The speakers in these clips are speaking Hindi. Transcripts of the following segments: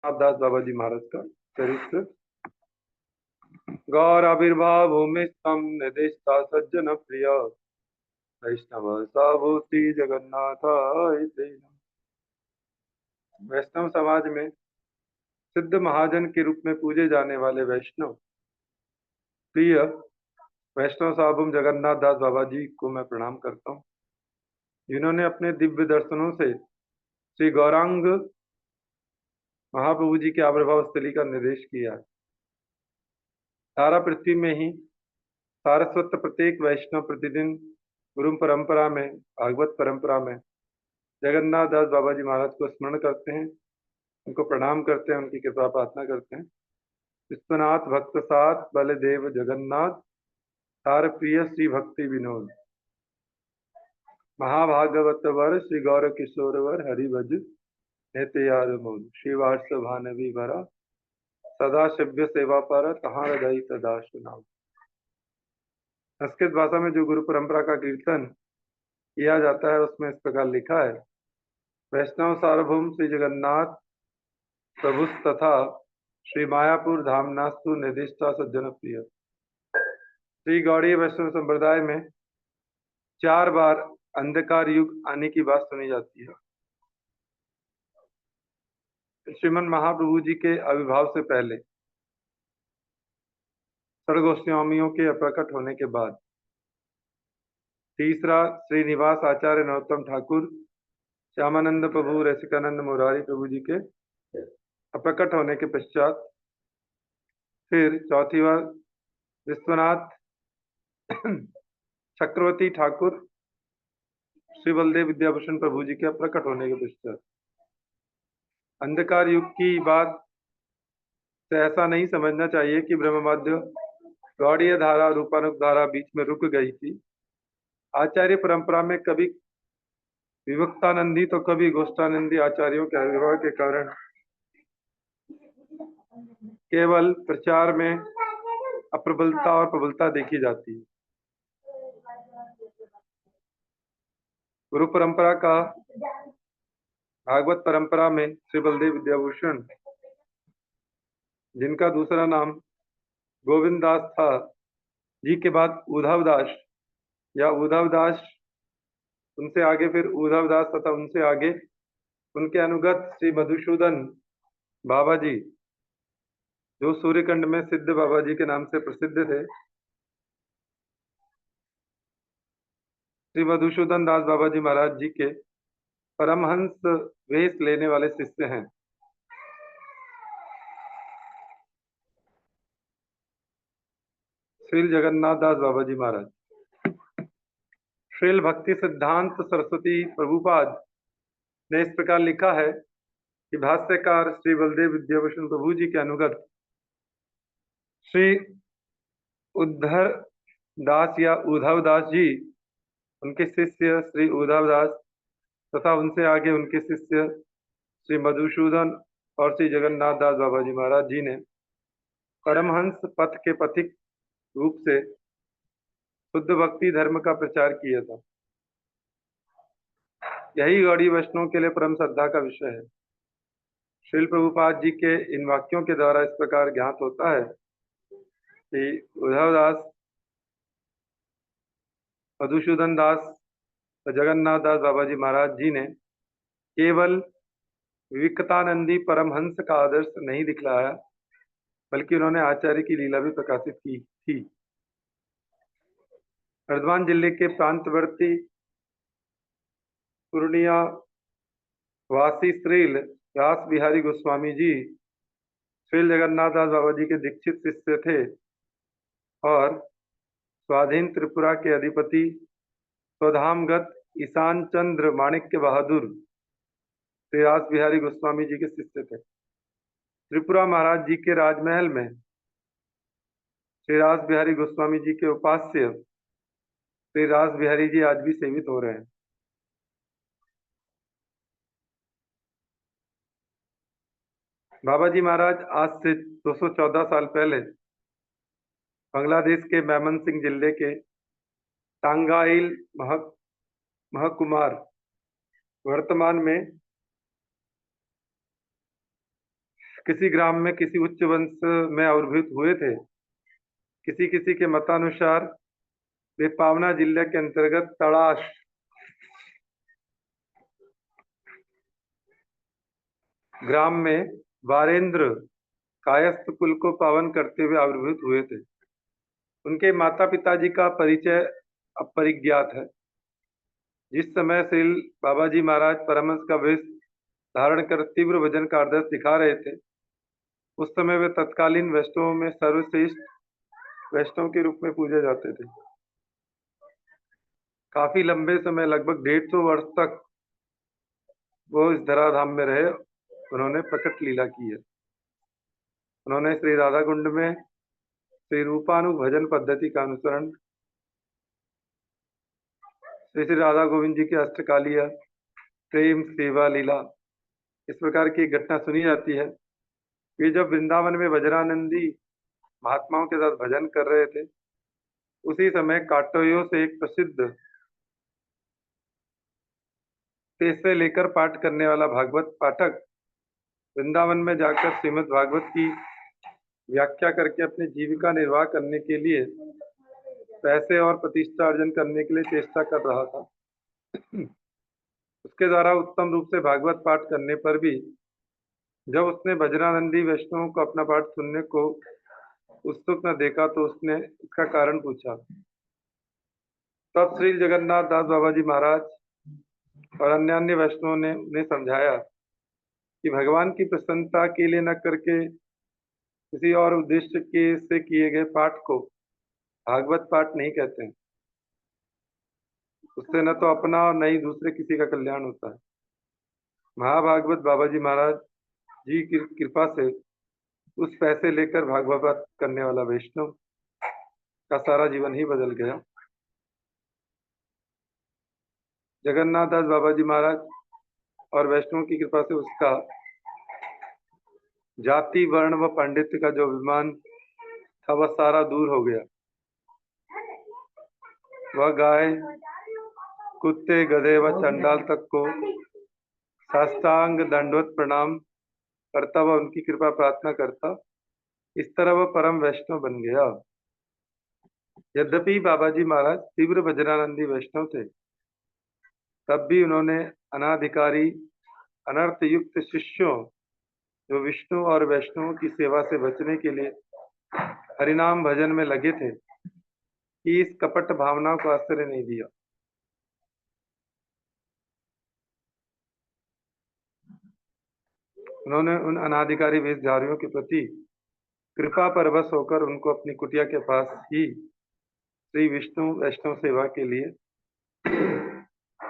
दास बाबा जी महाराज का चरित्र। गौर आविर्भाव भूमि स्तम निर्दिष्टा सज्जन प्रिय वैष्णव साभूति जगन्नाथ। वैष्णव समाज में सिद्ध महाजन के रूप में पूजे जाने वाले वैष्णव प्रिय वैष्णव सार्वभौम जगन्नाथ दास बाबा जी को मैं प्रणाम करता हूँ, जिन्होंने अपने दिव्य दर्शनों से श्री गौरांग महाप्रभु जी के आविर्भाव स्थली का निर्देश किया है। सारा पृथ्वी में ही सारस्वत प्रत्येक वैष्णव प्रतिदिन गुरु परंपरा में, भागवत परंपरा में जगन्नाथ दास बाबा जी महाराज को स्मरण करते हैं, उनको प्रणाम करते हैं, उनकी कृपा प्रार्थना करते हैं। विश्वनाथ भक्त साथ बलदेव जगन्नाथ सार प्रिय श्री भक्ति विनोद महाभागवत वर श्री गौर किशोर वर हरिभज हेते याद मोद श्रीवास भानवी भरा सदा शिव्य सेवा पर कहाँ हृदय सदा सुनाओ। संस्कृत भाषा में जो गुरु परंपरा का कीर्तन किया जाता है उसमें इस प्रकार लिखा है। वैष्णव सार्वभौम श्री जगन्नाथ प्रभु तथा श्री मायापुर धामनास्तु निर्दिष्टा सज्जन प्रिय। श्री गौड़ीय वैष्णव संप्रदाय में 4 बार अंधकार युग आने की बात सुनी जाती है। श्रीमन महाप्रभु जी के आविर्भाव से पहले, षड्गोस्वामियों के अप्रकट होने के बाद, तीसरा श्रीनिवास आचार्य नरोत्तम ठाकुर श्यामानंद प्रभु रसिकानंद मुरारी प्रभु जी के अप्रकट होने के पश्चात, फिर चौथी बार विश्वनाथ चक्रवर्ती ठाकुर श्री बलदेव विद्याभूषण प्रभु जी के प्रकट होने के पश्चात। अंधकार युग की बात से ऐसा नहीं समझना चाहिए कि ब्रह्ममध्य गौड़ीय धारा रूपानुग धारा बीच में रुक गई थी। आचार्य परंपरा में कभी विभक्तानंदी तो कभी गोष्ठानंदी आचार्यों के आविर्भाव के कारण केवल प्रचार में अप्रबलता और प्रबलता देखी जाती है। गुरु परंपरा का भागवत परंपरा में श्री बलदेव विद्याभूषण, जिनका दूसरा नाम गोविंद दास था, जी के बाद उद्धव दास या उद्धव दास, उनसे आगे फिर उद्धव दास तथा उनसे आगे उनके अनुगत श्री मधुसूदन बाबा जी, जो सूर्यकुंड में सिद्ध बाबा जी के नाम से प्रसिद्ध थे। श्री मधुसूदन दास बाबा जी महाराज जी के परमहंस वेश लेने वाले शिष्य हैं। श्री जगन्नाथ दास बाबा जी महाराज। श्रील भक्ति सिद्धांत सरस्वती प्रभुपाद ने इस प्रकार लिखा है कि भाष्यकार श्री बलदेव विद्याभूषण प्रभु जी के अनुगत श्री उद्धर दास या उद्धव दास जी, उनके शिष्य श्री उद्धव दास तथा उनसे आगे उनके शिष्य श्री मधुसूदन और श्री जगन्नाथ दास बाबा जी महाराज जी ने परमहंस पथ के पथिक रूप से शुद्ध भक्ति धर्म का प्रचार किया था। यही गौड़ी वैष्णव के लिए परम श्रद्धा का विषय है। श्रील प्रभुपाद जी के इन वाक्यों के द्वारा इस प्रकार ज्ञात होता है कि उद्धव दास, मधुसूदन दास और जगन्नाथ दास बाबा जी महाराज जी ने केवल विवेकानंदी परमहंस का आदर्श नहीं दिखलाया, बल्कि उन्होंने आचार्य की लीला भी प्रकाशित की थी। बर्धमान जिले के प्रांतवर्ती पूर्णिया वासी श्रील रास बिहारी गोस्वामी जी श्री जगन्नाथ दास बाबा जी के दीक्षित शिष्य थे और स्वाधीन त्रिपुरा के अधिपति स्वधामगत ईशान चंद्र माणिक्य बहादुर श्री रास बिहारी गोस्वामी जी के शिष्य थे। त्रिपुरा महाराज जी के राजमहल में श्री रास बिहारी गोस्वामी जी के उपास्य श्री रास बिहारी जी आज भी सेवित हो रहे हैं। बाबा जी महाराज आज से 214 साल पहले बांग्लादेश के मैमन सिंह जिले के टांगाइल महकुमार, वर्तमान में किसी ग्राम में किसी उच्च वंश में आविर्भूत हुए थे। किसी किसी के मतानुसार वे पावना जिले के अंतर्गत तड़ाश ग्राम में वारेंद्र कायस्थ कुल को पावन करते हुए आविर्भूत हुए थे। उनके माता पिताजी का परिचय अपरिज्ञात है। जिस समय श्री बाबा जी महाराज परमहंस का वेश धारण कर तीव्र भजन का आदर्श दिखा रहे थे, उस समय वे तत्कालीन वैष्णवों में सर्वश्रेष्ठ वैष्णव के रूप में पूजे जाते थे। काफी लंबे समय, लगभग 150 वर्ष तक वो इस धराधाम में रहे। उन्होंने प्रकट लीला की है। उन्होंने श्री राधा कुंड में श्री रूपानु भजन पद्धति का अनुसरण, श्री श्री राधा गोविंद जी की अष्टकालिया प्रेम सेवा लीला, इस प्रकार की एक घटना सुनी जाती है। वे जब वृंदावन में वज्रानंदी महात्माओं के साथ भजन कर रहे थे, उसी समय काटोयो से एक प्रसिद्ध पैसे लेकर पाठ करने वाला भागवत पाठक वृंदावन में जाकर श्रीमद् भागवत की व्याख्या करके अपनी जीविका निर्वाह करने के लिए, पैसे और प्रतिष्ठा अर्जन करने के लिए चेष्टा कर रहा था। उसके द्वारा उत्तम रूप से भागवत पाठ करने पर भी जब उसने वज्रानंदी वैष्णव को अपना पाठ सुनने को उत्सुक न देखा, तो उसने इसका कारण पूछा। तब श्री जगन्नाथ दास बाबा जी महाराज और अन्य वैष्णवों ने उन्हें समझाया कि भगवान की प्रसन्नता के लिए न करके किसी और उद्देश्य के से किए गए पाठ को भागवत पाठ नहीं कहते हैं। उससे न तो अपना और न ही दूसरे किसी का कल्याण होता है। महाभागवत बाबा जी महाराज जी की कृपा से उस पैसे लेकर भागवत करने वाला वैष्णव का सारा जीवन ही बदल गया। जगन्नाथ दास बाबा जी महाराज और वैष्णव की कृपा से उसका जाति वर्ण व पांडित्य का जो अभिमान था वह सारा दूर हो गया। वह गाय कुत्ते गधे व चंडाल तक को साष्टांग दंडवत प्रणाम करता व उनकी कृपा प्रार्थना करता। इस तरह वह परम वैष्णव बन गया। यद्यपि बाबा जी महाराज तीव्र वज्रानंदी वैष्णव थे, तब भी उन्होंने अनाधिकारी अनर्थ युक्त शिष्यों जो विष्णु और वैष्णव की सेवा से बचने के लिए हरिनाम भजन में लगे थे, कि इस कपट भावना को आश्रय नहीं दिया। उन्होंने उन अनाधिकारी वेशधारियों के प्रति कृपा परवश होकर उनको अपनी कुटिया के पास ही श्री विष्णु वैष्णव सेवा के लिए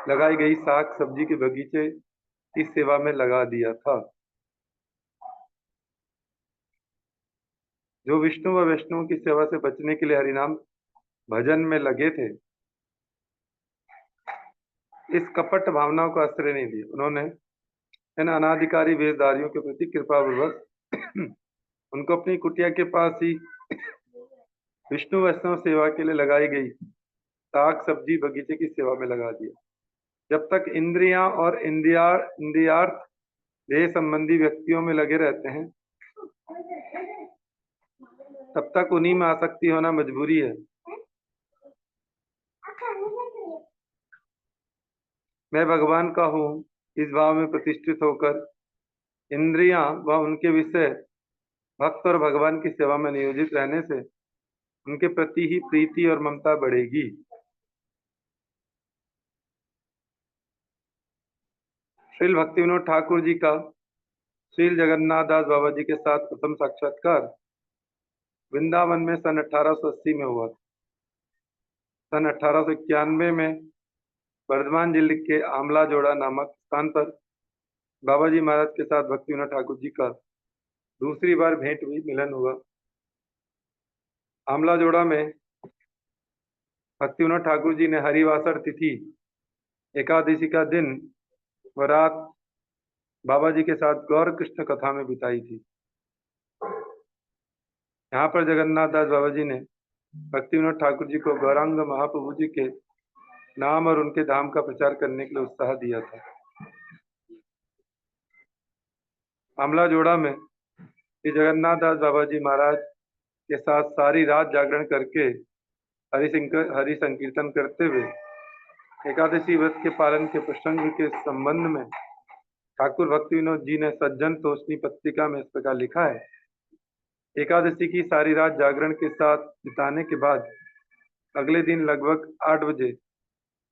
लगाई गई साग सब्जी के बगीचे की सेवा में लगा दिया था। जो विष्णु व वैष्णव की सेवा से बचने के लिए हरिनाम भजन में लगे थे, इस कपट भावनाओं को आश्रय नहीं दिया। उन्होंने इन अनाधिकारी वेशधारियों के प्रति कृपापूर्वक उनको अपनी कुटिया के पास ही विष्णु वैष्णव सेवा के लिए लगाई गई साग सब्जी बगीचे की सेवा में लगा दिया। जब तक इंद्रियां और इंद्रियार्थ देह संबंधी व्यक्तियों में लगे रहते हैं, तब तक उन्हीं में आसक्ति होना मजबूरी है। मैं भगवान का हूँ इस भाव में प्रतिष्ठित होकर इंद्रियां व उनके विषय भक्त और भगवान की सेवा में नियोजित रहने से उनके प्रति ही प्रीति और ममता बढ़ेगी। श्रील भक्ति विनोद ठाकुर जी का श्रील जगन्नाथ दास बाबा जी के साथ प्रथम साक्षात्कार वृंदावन में सन 1880 में हुआ। सन 1891 में वर्धमान जिले के आमला जोड़ा नामक स्थान पर बाबा जी महाराज के साथ भक्ति विनोद ठाकुर जी का दूसरी बार भेंट हुई, मिलन हुआ। आमला जोड़ा में भक्ति विनोद ठाकुर जी ने हरिवासर तिथि एकादशी का दिन व रात बाबा जी के साथ गौर कृष्ण कथा में बिताई थी। यहाँ पर जगन्नाथ दास बाबा जी ने भक्ति विनोद ठाकुर जी को गौरांग महाप्रभु जी के नाम और उनके धाम का प्रचार करने के लिए उत्साह दिया था। आमला जोड़ा में श्री जगन्नाथ दास बाबा जी महाराज के साथ सारी रात जागरण करके हरि संकीर्तन करते हुए एकादशी व्रत के पालन के प्रसंग के संबंध में ठाकुर भक्ति विनोद जी ने सज्जन तोषणी पत्रिका में इस प्रकार लिखा है। एकादशी की सारी रात जागरण के साथ बिताने के बाद अगले दिन लगभग 8 बजे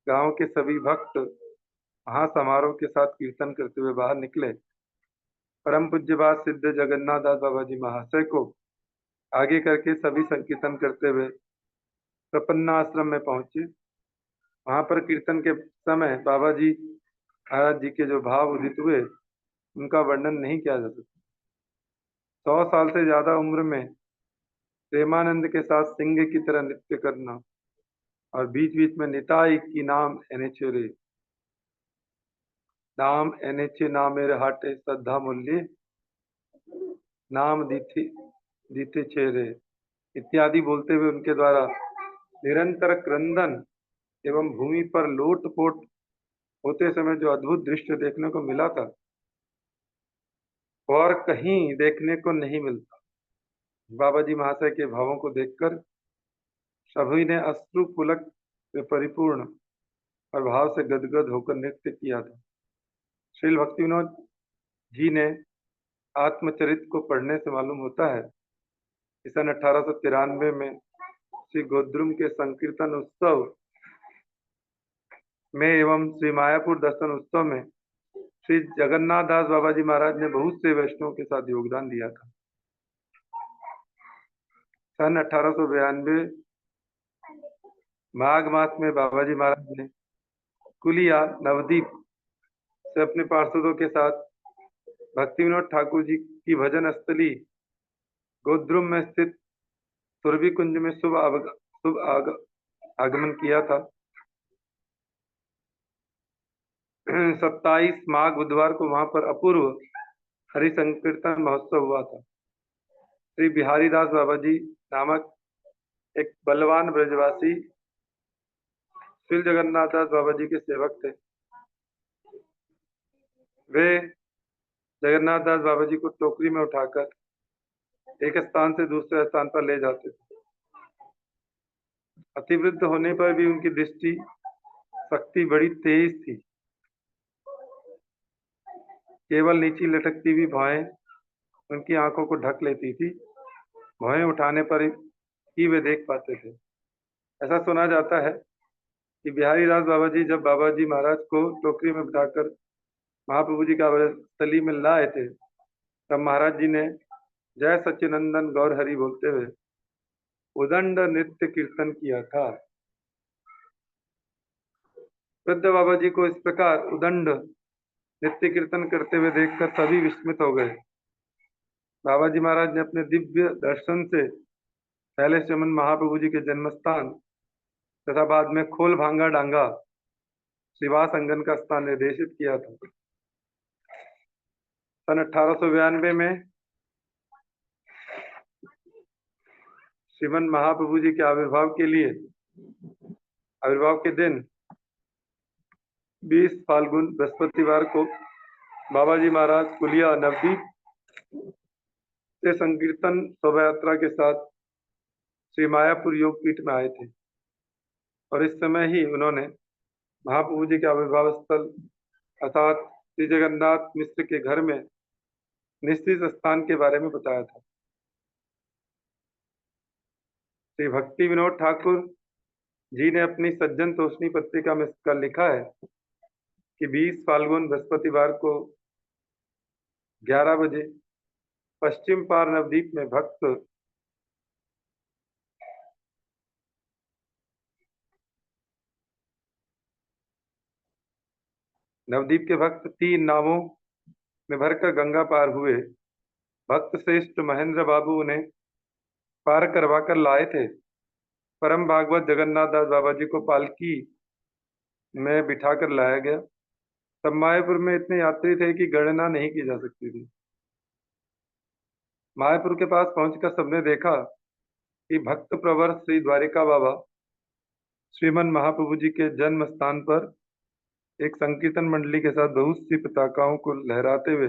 गांव के सभी भक्त महासमारोह के साथ कीर्तन करते हुए बाहर निकले। परम पूज्यपाद सिद्ध जगन्नाथ दास बाबा जी महाशय को आगे करके सभी संकीर्तन करते हुए प्रपन्ना आश्रम में पहुंचे। वहां पर कीर्तन के समय बाबा जी महाराज जी के जो भाव उदित हुए उनका वर्णन नहीं किया जा सकता। 100 साल से ज्यादा उम्र में प्रेमानंद के साथ सिंह की तरह नृत्य करना और बीच बीच में निताई की नाम एनेचेरे नाम एनेचे नामेर हाटे श्रद्धा मूल्य नाम दीथे दीते चेरे इत्यादि बोलते हुए उनके द्वारा निरंतर क्रंदन एवं भूमि पर लोटपोट होते समय जो अद्भुत दृश्य देखने को मिला था और कहीं देखने को नहीं मिलता। बाबा जी महाशय के भावों को देखकर सभी ने अश्रु पुलक से परिपूर्ण और भाव से गदगद होकर नृत्य किया था। श्रील भक्ति विनोद जी ने आत्मचरित को पढ़ने से मालूम होता है कि सन 1893 में श्री गोद्रुम के संकीर्तन उत्सव में एवं श्री मायापुर दर्शन उत्सव में श्री जगन्नाथ दास बाबा जी महाराज ने बहुत से वैष्णवों के साथ योगदान दिया था। सन 1892 माघ मास में बाबा जी महाराज ने कुलिया नवदीप से अपने पार्षदों के साथ भक्ति विनोद ठाकुर जी की भजन स्थली गोद्रुम में स्थित सुरभि कुंज में शुभ आगमन किया था। 27 माघ बुधवार को वहां पर अपूर्व हरि संकीर्तन महोत्सव हुआ था। श्री बिहारी दास बाबा जी नामक एक बलवान ब्रजवासी श्री जगन्नाथ दास बाबा जी के सेवक थे। वे जगन्नाथ दास बाबा जी को टोकरी में उठाकर एक स्थान से दूसरे स्थान पर ले जाते थे। अतिवृद्ध होने पर भी उनकी दृष्टि शक्ति बड़ी तेज थी। केवल नीची लटकती हुई भौएं उनकी आंखों को ढक लेती थी। भौएं उठाने पर ही वे देख पाते थे। ऐसा सुना जाता है कि बिहारी दास बाबा जी जब बाबा जी महाराज को टोकरी में बिठाकर महाप्रभु जी का स्थली में लाए थे तब महाराज जी ने जय सच्चिनंदन गौर हरि बोलते हुए उदंड नृत्य कीर्तन किया था। वृद्ध बाबा जी को इस प्रकार उदंड नृत्य कीर्तन करते हुए देखकर सभी विस्मित हो गए। बाबा जी महाराज ने अपने दिव्य दर्शन से पहले श्रीमन महाप्रभु जी के जन्मस्थान तथा बाद में खोल भांगा डांगा श्रीवास अंगन का स्थान निर्देशित किया था। सन 1892 में श्रीमन महाप्रभु जी के आविर्भाव के दिन 20 फाल्गुन बृहस्पतिवार को बाबा जी महाराज कुलिया नवदीप से संकीर्तन शोभा यात्रा के साथ श्री मायापुर योग पीठ में आए थे और इस समय ही उन्होंने महाप्रभु जी के आविर्भाव स्थल अर्थात श्री जगन्नाथ मिश्र के घर में निश्चित स्थान के बारे में बताया था। श्री भक्ति विनोद ठाकुर जी ने अपनी सज्जन तोषणी पत्रिका में इसका लिखा है कि 20 फाल्गुन बृहस्पतिवार को 11 बजे पश्चिम पार नवदीप में नवदीप के भक्त 3 नावों में भरकर गंगा पार हुए। भक्त श्रेष्ठ महेंद्र बाबू उन्हें पार करवा कर लाए थे। परम भागवत जगन्नाथ दास बाबा जी को पालकी में बिठाकर लाया गया। तब मायापुर में इतने यात्री थे कि गणना नहीं की जा सकती थी। मायापुर के पास पहुंचकर सबने देखा कि भक्त प्रवर श्री द्वारिका बाबा श्रीमन महाप्रभु जी के जन्म स्थान पर एक संकीर्तन मंडली के साथ बहुत सी पताकाओं को लहराते हुए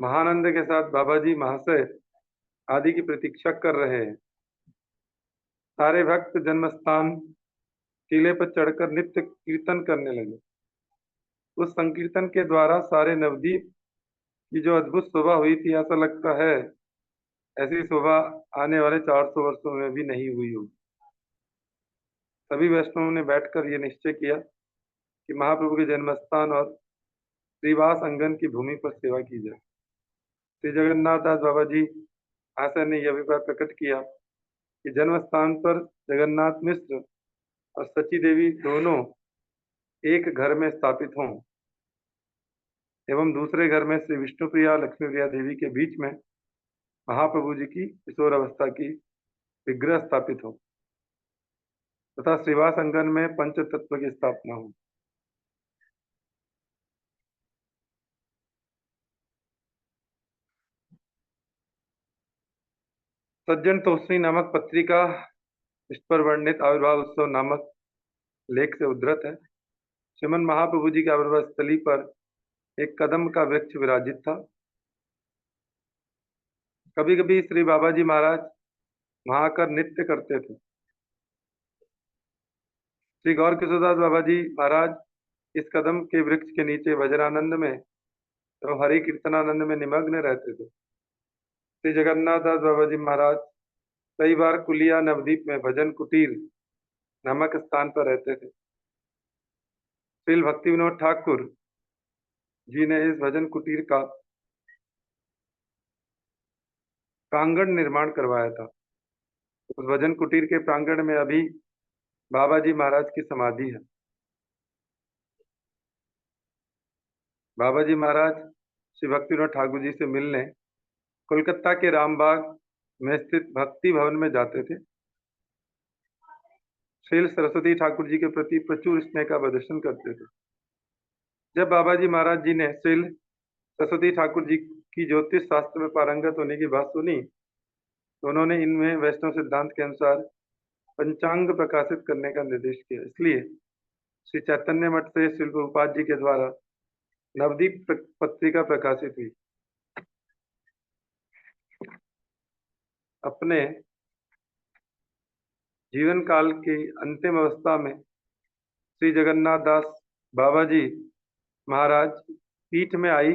महानंद के साथ बाबा जी महाशय आदि की प्रतीक्षा कर रहे हैं। सारे भक्त जन्मस्थान टीले पर चढ़कर नित्य कीर्तन करने लगे। उस संकीर्तन के द्वारा सारे नवद्वीप की जो अद्भुत शोभा हुई थी, ऐसा लगता है ऐसी शोभा आने वाले 400 वर्षों में भी नहीं हुई होगी। सभी वैष्णवों ने बैठकर ये निश्चय किया कि महाप्रभु के जन्मस्थान और श्रीवास अंगन की भूमि पर सेवा की जाए। श्री जगन्नाथ दास बाबा जी आशा ने यह अभिप्राय प्रकट किया कि जन्म स्थान पर जगन्नाथ मिश्र और सची देवी दोनों एक घर में स्थापित हों एवं दूसरे घर में श्री विष्णुप्रिया लक्ष्मी प्रिया देवी के बीच में महाप्रभु जी की किशोर अवस्था की विग्रह स्थापित हो तथा श्रीवास अंगन में पंच तत्व की स्थापना हो। सज्जन तोषणी नामक पत्रिका इस पर वर्णित आविर्भाव उत्सव नामक लेख से उद्धृत है। श्रीमन महाप्रभु जी के आविर्भाव स्थली पर एक कदम का वृक्ष विराजित था। कभी कभी श्री बाबा जी महाराज वहां आकर नृत्य करते थे। श्री गौर किशोरदास बाबा जी महाराज इस कदम के वृक्ष के नीचे वज्रानंद में तो हरि कीर्तनानंद में निमग्न रहते थे। श्री जगन्नाथ दास बाबा जी महाराज कई बार कुलिया नवद्वीप में भजन कुटीर नामक स्थान पर रहते थे। श्री भक्ति विनोद ठाकुर जी ने इस भजन कुटीर का प्रांगण निर्माण करवाया था। उस भजन कुटीर के प्रांगण में अभी बाबा जी महाराज की समाधि है। बाबा जी महाराज श्री भक्ति विनोद ठाकुर जी से मिलने कोलकाता के रामबाग में स्थित भक्ति भवन में जाते थे। श्री सरस्वती ठाकुर जी के प्रति प्रचुर स्नेह का प्रदर्शन करते थे। जब बाबा जी महाराज जी ने श्री सरस्वती ठाकुर जी की ज्योतिष शास्त्र में पारंगत होने की बात सुनी तो उन्होंने इनमें वैष्णव सिद्धांत के अनुसार पंचांग प्रकाशित करने का निर्देश किया। इसलिए श्री चैतन्य मठ से श्री प्रभुपाद जी के द्वारा नवदीप पत्रिका प्रकाशित हुई। अपने जीवन काल की अंतिम अवस्था में श्री जगन्नाथ दास बाबा जी महाराज पीठ में आई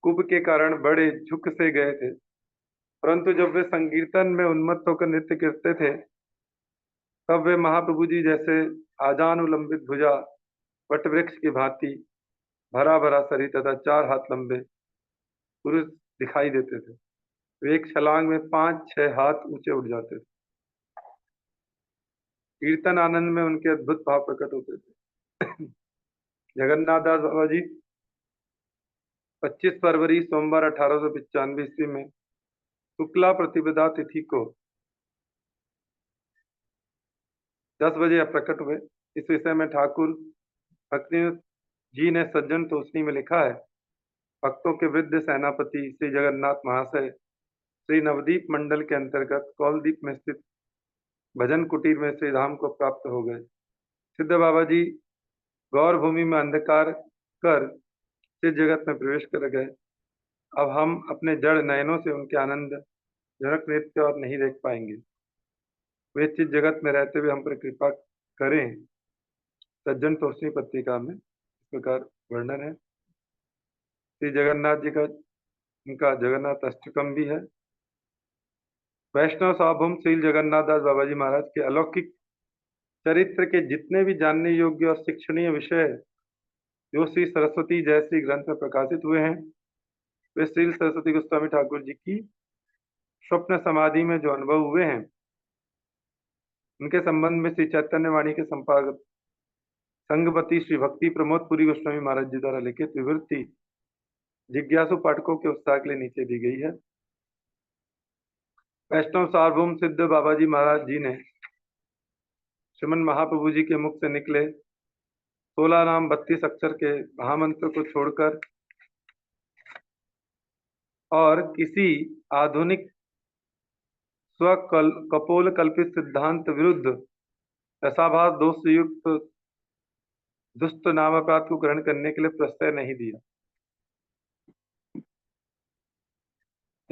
कुब के कारण बड़े झुक से गए थे, परंतु जब वे संकीर्तन में उन्मत्त होकर नृत्य करते थे तब वे महाप्रभु जी जैसे आजानुलंबित भुजा वटवृक्ष की भांति भरा भरा शरीर तथा 4 हाथ लंबे पुरुष दिखाई देते थे। वे एक छलांग में 5-6 हाथ ऊंचे उठ जाते थे। कीर्तन आनंद में उनके अद्भुत भाव प्रकट होते थे। जगन्नाथ दास बाबा जी 25 फरवरी सोमवार 1895 ईस्वी में शुक्ला प्रतिपदा तिथि को 10 बजे प्रकट हुए। इस विषय में ठाकुर भक्ति जी ने सज्जन तोषणी में लिखा है, भक्तों के वृद्ध सेनापति श्री जगन्नाथ महाशय श्री नवदीप मंडल के अंतर्गत कौलदीप में स्थित भजन कुटीर में श्री धाम को प्राप्त हो गए। सिद्ध बाबा जी गौर भूमि में अंधकार कर चित जगत में प्रवेश कर गए। अब हम अपने जड़ नयनों से उनके आनंद जनक नृत्य और नहीं देख पाएंगे। वे चित जगत में रहते हुए हम पर कृपा करें। सज्जन तोषणी पत्रिका में इस प्रकार वर्णन है। श्री जगन्नाथ जी का उनका जगन्नाथ अष्टकम भी है। वैष्णव सार्वभौम श्री जगन्नाथ दास बाबा जी महाराज के अलौकिक चरित्र के जितने भी जानने योग्य और शिक्षणीय विषय जो श्री सरस्वती जयश्री ग्रंथ में प्रकाशित हुए हैं, वे श्री सरस्वती गोस्वामी ठाकुर जी की स्वप्न समाधि में जो अनुभव हुए हैं उनके संबंध में श्री चैतन्य वाणी के संपादक संघपति श्री भक्ति प्रमोद पुरी गोस्वामी महाराज जी द्वारा लिखित विवृत्ति जिज्ञासु पाठकों के उत्साह के लिए नीचे दी गई है। वैष्णव सार्वभौम सिद्ध बाबा जी महाराज जी ने श्रीमन महाप्रभु जी के मुख से निकले 16 नाम 32 अक्षर के महामंत्र को छोड़कर और किसी आधुनिक कपोल कल्पित सिद्धांत विरुद्ध रसाभास दोष से युक्त दुष्ट नाम अपराध को ग्रहण करने के लिए प्रत्यय नहीं दिया।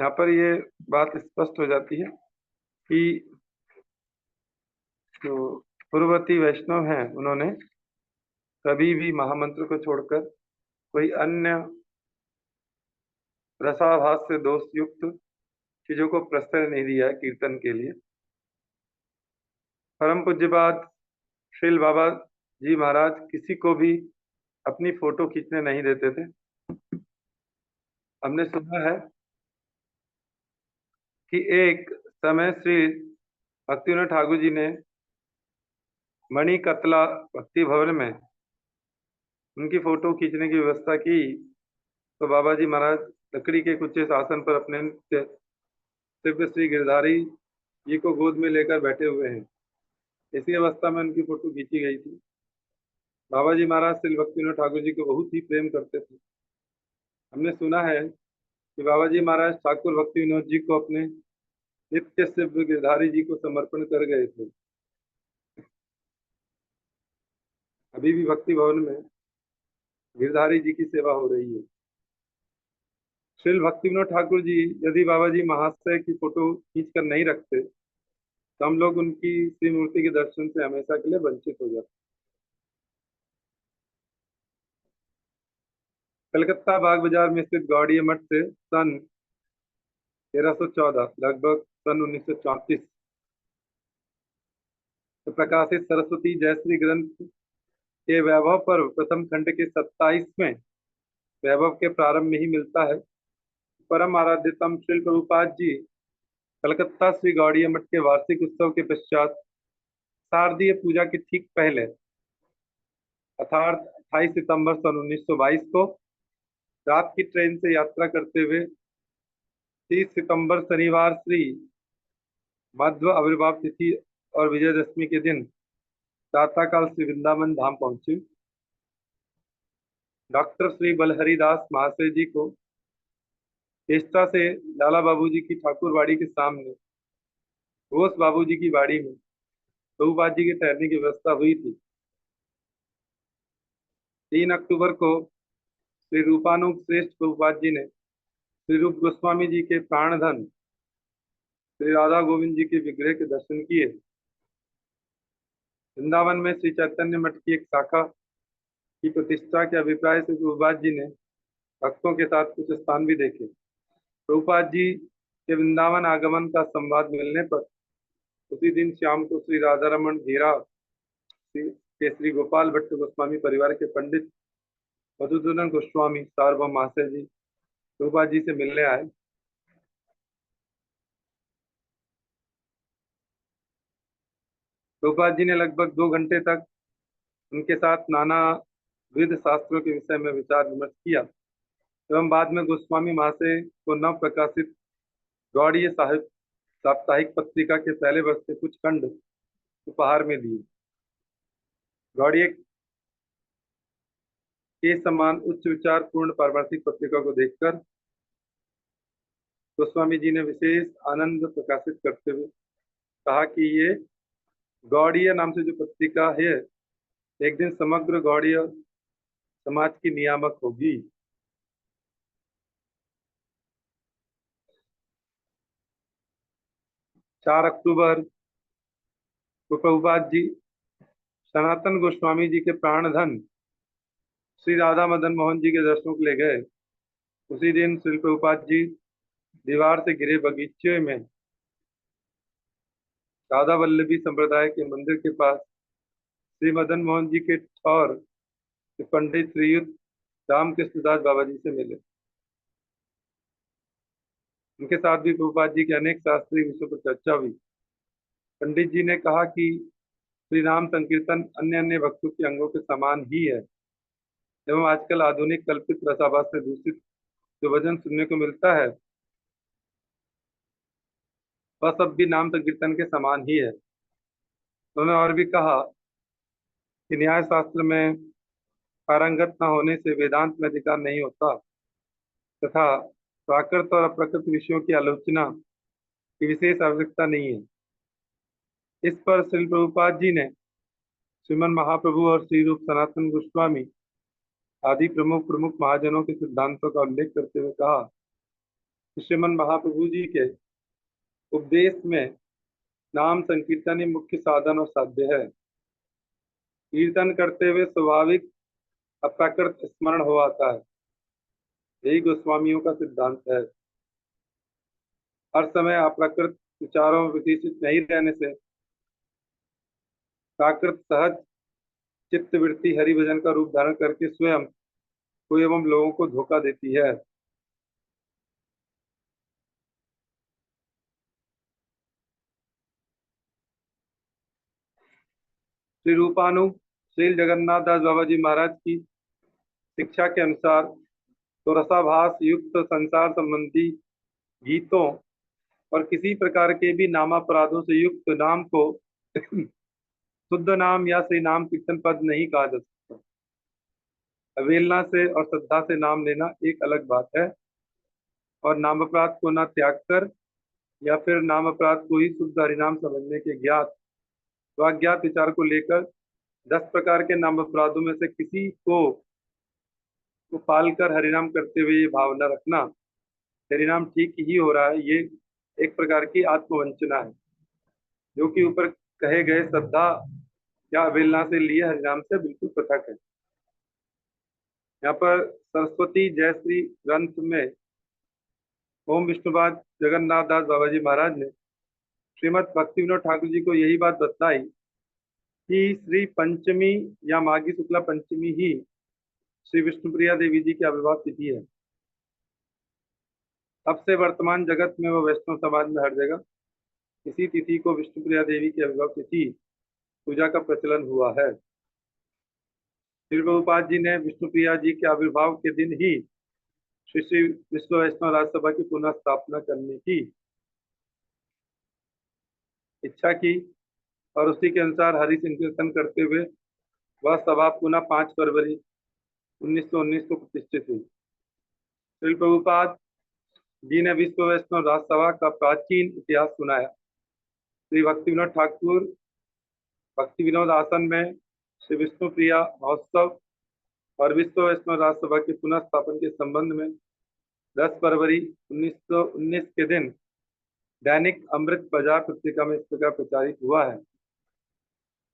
यहाँ पर ये बात स्पष्ट हो जाती है कि जो पूर्ववर्ती वैष्णव हैं उन्होंने कभी भी महामंत्र को छोड़कर कोई अन्य रसाभास से दोष युक्त चीजों को प्रश्रय नहीं दिया है कीर्तन के लिए। परम पूज्यपाद श्रील बाबा जी महाराज किसी को भी अपनी फोटो खींचने नहीं देते थे। हमने सुना है कि एक समय श्री भक्तिविनोद ठाकुर जी ने मणि कतला भक्ति भवन में उनकी फोटो खींचने की व्यवस्था की, तो बाबा जी महाराज लकड़ी के कुछ इस आसन पर अपने नित्य दिव्य श्री गिरधारी जी को गोद में लेकर बैठे हुए हैं। इसी अवस्था में उनकी फोटो खींची गई थी। बाबा जी महाराज श्री भक्तिविनोद ठाकुर जी को बहुत ही प्रेम करते थे। हमने सुना है कि बाबा जी महाराज ठाकुर भक्ति विनोद जी को अपने नित्य दिव्य गिरधारी जी को समर्पण कर गए थे। अभी भी भक्ति भवन में गिरधारी जी की सेवा हो रही है। श्री भक्ति विनोद ठाकुर जी यदि बाबा जी महाशय की फोटो खींच कर नहीं रखते तो हम लोग उनकी श्री मूर्ति के दर्शन से हमेशा के लिए वंचित हो जाते। कलकत्ता बाग बाजार में स्थित गौड़ीय मठ से सन 1314 लगभग सन 1934 तो प्रकाशित सरस्वती जयश्री ग्रंथ के वैभव पर्व प्रथम खंड के 27वें वैभव के प्रारंभ में ही मिलता है। परम आराध्यतम श्री प्रभुपाद जी कलकत्ता श्री गौड़ीय मठ के वार्षिक उत्सव के पश्चात शारदीय पूजा के ठीक पहले अर्थात 28 सितंबर सन 1922 को रात की ट्रेन से यात्रा करते हुए 30 सितंबर शनिवार श्री मध्व आविर्भाव तिथि और विजयदशमी के दिन प्रातःकाल श्री वृंदावन धाम पहुंचे। डॉक्टर श्री बलहरिदास महाशय जी को चेष्टा से लाला बाबूजी की ठाकुरवाड़ी के सामने घोष बाबूजी की बाड़ी में प्रभुपाद जी के ठहरने की व्यवस्था हुई थी। 3 अक्टूबर को श्री रूपानुग श्रेष्ठ प्रभुपाद जी ने श्री रूप गोस्वामी जी के प्राणधन श्री राधा गोविंद जी के विग्रह के दर्शन किए। वृंदावन में श्री चैतन्य मठ की एक शाखा की प्रतिष्ठा के अभिप्राय से प्रभुपाद जी ने भक्तों के साथ कुछ स्थान भी देखे। प्रभुपाद जी के वृंदावन आगमन का संवाद मिलने पर उसी दिन शाम को श्री राधा रमन घेरा के श्री गोपाल भट्ट गोस्वामी परिवार के पंडित मधुसूदन गोस्वामी सार्वभौम महाशय जी प्रभुपाद जी से मिलने आए। प्रभुपाद जी ने लगभग 2 घंटे तक उनके साथ नाना विध शास्त्रों के विषय में विचार विमर्श किया एवं बाद में गोस्वामी महाशय को नव प्रकाशित गौड़ीय साहिब साप्ताहिक पत्रिका के पहले वर्ष के कुछ खंड उपहार में दिए। गौड़ीय के समान उच्च विचार पूर्ण पारमार्थिक पत्रिका को देखकर गोस्वामी जी ने विशेष आनंद प्रकाशित करते हुए कहा कि ये गौड़ीय नाम से जो पत्रिका है एक दिन समग्र गौड़ीय समाज की नियामक होगी। 4 अक्टूबर को प्रभुपाद जी सनातन गोस्वामी जी के प्राणधन श्री राधा मदन मोहन जी के दर्शनों के लिए गए। उसी दिन श्री प्रभुपाद जी दीवार से घिरे बगीचे में राधा वल्लभी संप्रदाय के मंदिर के पास श्री मदन मोहन जी के और पंडित श्रीयुत रामकृष्ण दास बाबा जी से मिले। उनके साथ भी प्रभुपाद जी के अनेक शास्त्रीय विषयों पर चर्चा हुई। पंडित जी ने कहा कि श्री नाम संकीर्तन अन्य अन्य भक्तों के अंगों के समान ही है एवं आजकल आधुनिक कल्पित रसाभास से दूषित जो भजन सुनने को मिलता है वह सब भी नाम संकीर्तन के समान ही है। उन्होंने और भी कहा कि न्याय शास्त्र में पारंगत न होने से वेदांत में अधिकार नहीं होता तथा प्राकृत और अप्राकृत विषयों की आलोचना की विशेष आवश्यकता नहीं है। इस पर श्री प्रभुपाद जी ने श्रीमन महाप्रभु और श्री रूप सनातन गोस्वामी आदि प्रमुख प्रमुख महाजनों के सिद्धांतों का उल्लेख करते हुए कहा श्रीमन महाप्रभु जी के उपदेश में नाम संकीर्तन ही मुख्य साधन और साध्य है। कीर्तन करते हुए स्वाभाविक अप्राकृत स्मरण हो आता है। यही गोस्वामियों का सिद्धांत है। हर समय अप्राकृत विचारों में विकसित नहीं रहने से प्राकृत सहज चित्त वृत्ति हरि भजन का रूप धारण करके स्वयं को एवं लोगों को धोखा देती है। श्री रूपानु श्री जगन्नाथ दास बाबा जी महाराज की शिक्षा के अनुसार तो रसाभास युक्त संसार संबंधी गीतों और किसी प्रकार के भी नामापराधों से युक्त नाम को शुद्ध नाम या श्री नाम कीर्तन पद नहीं कहा जा सकता। अवेलना से और श्रद्धा से नाम लेना एक अलग बात है, और नाम अपराध को न त्याग कर या फिर नाम अपराध को ही शुद्ध हरिनाम समझने के ज्ञात व अज्ञात विचार को लेकर 10 प्रकार के नाम अपराधों में से किसी को पालकर हरिनाम करते हुए ये भावना रखना हरिनाम ठीक ही हो रहा है, ये एक प्रकार की आत्मवंचना है, जो कि ऊपर कहे गए श्रद्धा या अवेलना से लिए हरिनाम से बिल्कुल पृथक है। यहाँ पर सरस्वती जयश्री ग्रंथ में ओम विष्णुपाद जगन्नाथ दास बाबा जी महाराज ने श्रीमद भक्ति विनोद ठाकुर जी को यही बात बताई कि श्री पंचमी या माघी शुक्ला पंचमी ही श्री विष्णुप्रिया देवी जी की आविर्भाव तिथि है। तब से वर्तमान जगत में व वैष्णव समाज में हर जगह इसी तिथि को विष्णुप्रिया देवी की आविर्भाव तिथि पूजा का प्रचलन हुआ है। श्री प्रभुपाद जी ने विष्णुप्रिया जी के आविर्भाव के दिन ही श्री श्री विश्व वैष्णव राज्यसभा की पुनः स्थापना करने की इच्छा की, और उसी के अनुसार हरि संकीर्तन करते हुए वह सभा पुनः 5 फरवरी 1919 को प्रतिष्ठित हुई। श्री प्रभुपाद जी ने विश्व वैष्णव राज्यसभा का प्राचीन इतिहास सुनाया। श्री भक्ति विनोद ठाकुर भक्ति विनोद आसन में श्री विष्णुप्रिया महोत्सव और विश्व वैष्णव राज्यसभा के पुनः स्थापन के संबंध में 10 फरवरी 1919 के दिन दैनिक अमृत बाजार पत्रिका में इस प्रकार प्रचारित हुआ है।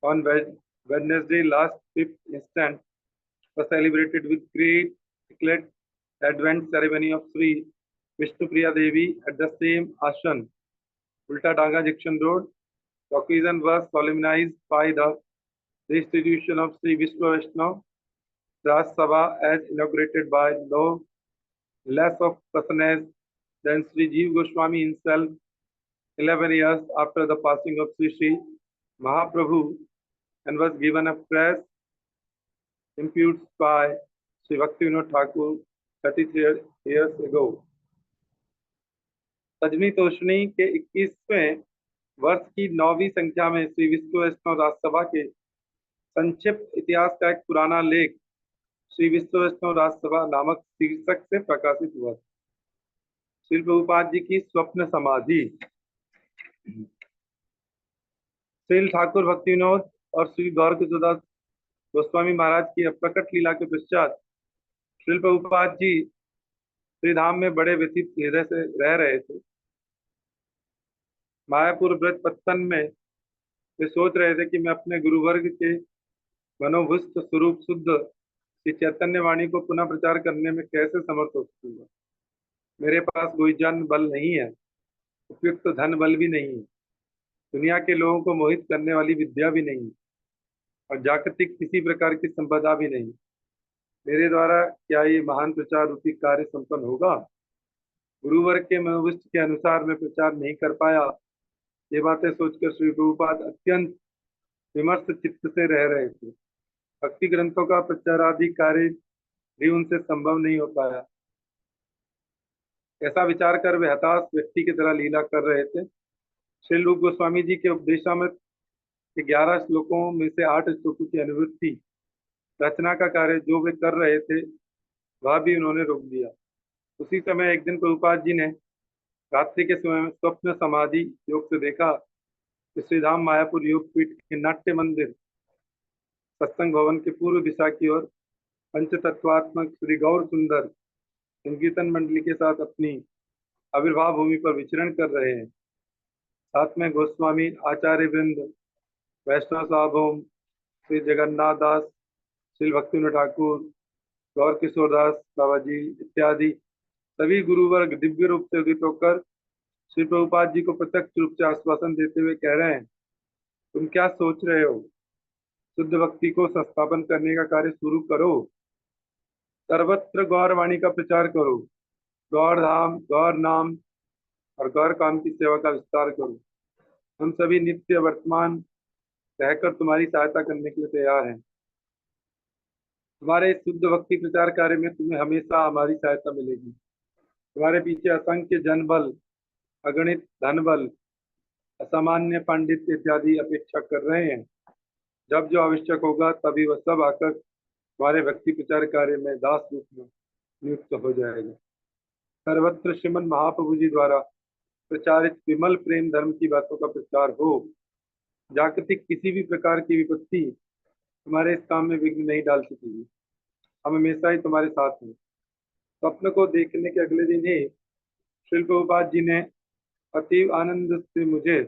On Wednesday last 5th instant was celebrated with great eclat advent ceremony of Sri Vishnupriya Devi at the same ashram, Ulta Danga Junction Road. The occasion was solemnized by the institution of Sri Vishnu Vaishnav Raj Sabha as inaugurated by no less of person as than Sri Jeev Goswami himself 11 years after the passing of Sri Sri Mahaprabhu, and was given a fresh impute by Sri Bhakti Vinod Thakur 33 years ago. सजनी तोषणी के 21वें वर्ष की 9वीं संख्या में श्री विश्व वैष्णव राज्यसभा के संक्षिप्त इतिहास का एक पुराना लेख श्री विश्व वैष्णव राज्यसभा नामक शीर्षक से प्रकाशित हुआ। श्री प्रभुपाद जी की स्वप्न समाधि। श्री ठाकुर भक्ति विनोद और श्री गौर किशोरदास गोस्वामी महाराज की अप्रकट लीला के पश्चात श्री प्रभुपाद जी श्री धाम में बड़े व्यतीत हृदय से रह रहे थे। मायापुर व्रत पत्तन में वे सोच रहे थे कि मैं अपने गुरुवर्ग के मनोभुष्ट स्वरूप शुद्ध श्री चैतन्य वाणी को पुनः प्रचार करने में कैसे समर्थ हो सकूंगा। मेरे पास कोई जन बल नहीं है, उपयुक्त धन बल भी नहीं है, दुनिया के लोगों को मोहित करने वाली विद्या भी नहीं, और जागतिक किसी प्रकार की संपदा भी नहीं। मेरे द्वारा क्या ये महान प्रचार रूपी कार्य संपन्न होगा? गुरुवर्ग के मनोविष्ट के अनुसार मैं प्रचार नहीं कर पाया। ये बातें सोचकर श्री प्रभुपाद अत्यंत विमर्श चित्त से रह रहे थे। भक्ति ग्रंथों का प्रचार आदि कार्य भी उनसे संभव नहीं हो पाया। ऐसा विचार कर वे हताश व्यक्ति की तरह लीला कर रहे थे। श्री रूप गोस्वामी जी के उपदेशामृत के 11 श्लोकों में से 8 श्लोकों की अनुवृत्ति रचना का कार्य जो वे कर रहे थे वह भी उन्होंने रोक दिया। उसी समय एक दिन प्रभुपाद जी ने रात्रि के समय में स्वप्न समाधि योग से देखा कि श्रीधाम मायापुर योग पीठ के नाट्य मंदिर सत्संग भवन के पूर्व दिशा की ओर पंच तत्वात्मक श्री गौर सुंदर संकीर्तन मंडली के साथ अपनी आविर्भाव भूमि पर विचरण कर रहे हैं। साथ में गोस्वामी आचार्य वृंद, वैष्णव सार्वभौम श्री जगन्नाथ दास, श्री भक्तिविनोद ठाकुर, गौर किशोर दास बाबा जी इत्यादि सभी गुरुवर्ग दिव्य रूप से उदित होकर श्री प्रभुपाद जी को प्रत्यक्ष रूप से आश्वासन देते हुए कह रहे हैं, तुम क्या सोच रहे हो? शुद्ध भक्ति को संस्थापन करने का कार्य शुरू करो। सर्वत्र गौर वाणी का प्रचार करो। गौर धाम, गौर नाम और गौर काम की सेवा का विस्तार करो। हम सभी नित्य वर्तमान रहकर तुम्हारी सहायता करने के लिए तैयार हैं। तुम्हारे इस शुद्ध भक्ति प्रचार कार्य में तुम्हें हमेशा हमारी सहायता मिलेगी। तुम्हारे पीछे असंख्य जन बल, अगणित धन बल, असामान्य पांडित्य इत्यादि अपेक्षा कर रहे हैं। जब जो आवश्यक होगा तभी वह सब आकर तुम्हारे भक्ति प्रचार कार्य में दास रूप में नियुक्त हो जाएगा। सर्वत्र श्रीमन महाप्रभु जी द्वारा प्रचारित विमल प्रेम धर्म की बातों का प्रचार हो। जागतिक किसी भी प्रकार की विपत्ति तुम्हारे इस काम में विघ्न नहीं डाल सकेगी। हम हमेशा ही तुम्हारे साथ हैं। स्वप्न को देखने के अगले दिन ही श्री प्रभुपाद जी ने अतीव आनंद से मुझे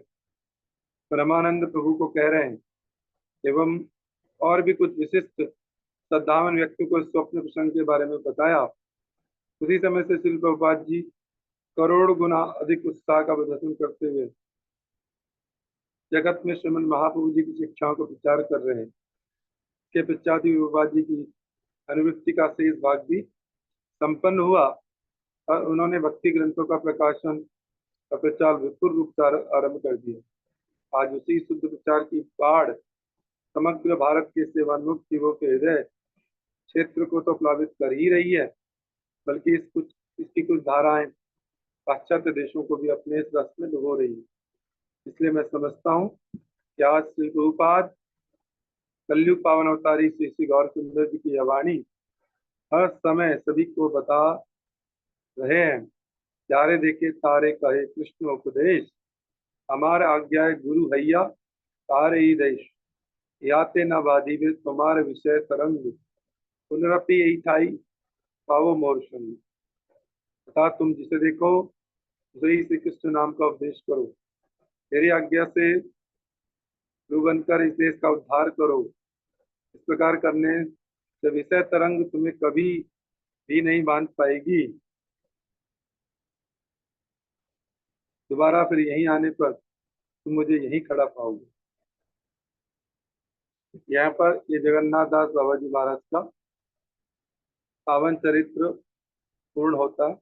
परमानंद प्रभु को कह रहे हैं एवं और भी कुछ विशिष्ट श्रद्धावान व्यक्ति को इस स्वप्न प्रसंग के बारे में बताया। उसी समय से श्री प्रभुपाद जी करोड़ गुना अधिक उत्साह का प्रदर्शन करते हुए जगत में श्रीमन महाप्रभु जी की शिक्षाओं का प्रचार कर रहे हैं। इसके पश्चात ही प्रभुपाद जी की अनुवृत्ति का शेष भाग भी संपन्न हुआ और उन्होंने भक्ति ग्रंथों का प्रकाशन और प्रचार विपुल रूप से आरंभ कर दिया। आज उसी शुद्ध प्रचार की बाढ़ समग्र भारत के सेवान्मुक्त जीवों के हृदय क्षेत्र को तो प्लावित कर ही रही है, बल्कि इसकी कुछ धाराएं पाश्चात्य देशों को भी अपने इस रस में डुबो रही है। इसलिए मैं समझता हूँ कि आज श्री प्रभुपाद कलयुग पावन अवतारी श्री श्री गौर सुंदर जी की यह वाणी हर समय सभी को बता रहे हैं। प्यारे देखे तारे कहे कृष्ण उपदेश, हमारे आज्ञा है गुरु भैया तारे ही देश। याते न बाधिवे तुम्हारे विषय तरंग, पुनरपि यही ठाई पावो मोर संग। तथा तुम जिसे देखो उसे ही श्री कृष्ण नाम का उपदेश करो। मेरी आज्ञा से गुरु बनकर इस देश का उद्धार करो। इस प्रकार करने से विषय तरंग तुम्हें कभी भी नहीं बांध पाएगी। दोबारा फिर यहीं आने पर तुम मुझे यहीं खड़ा पाओगे। यहाँ पर ये जगन्नाथ दास बाबा जी महाराज का पावन चरित्र पूर्ण होता है।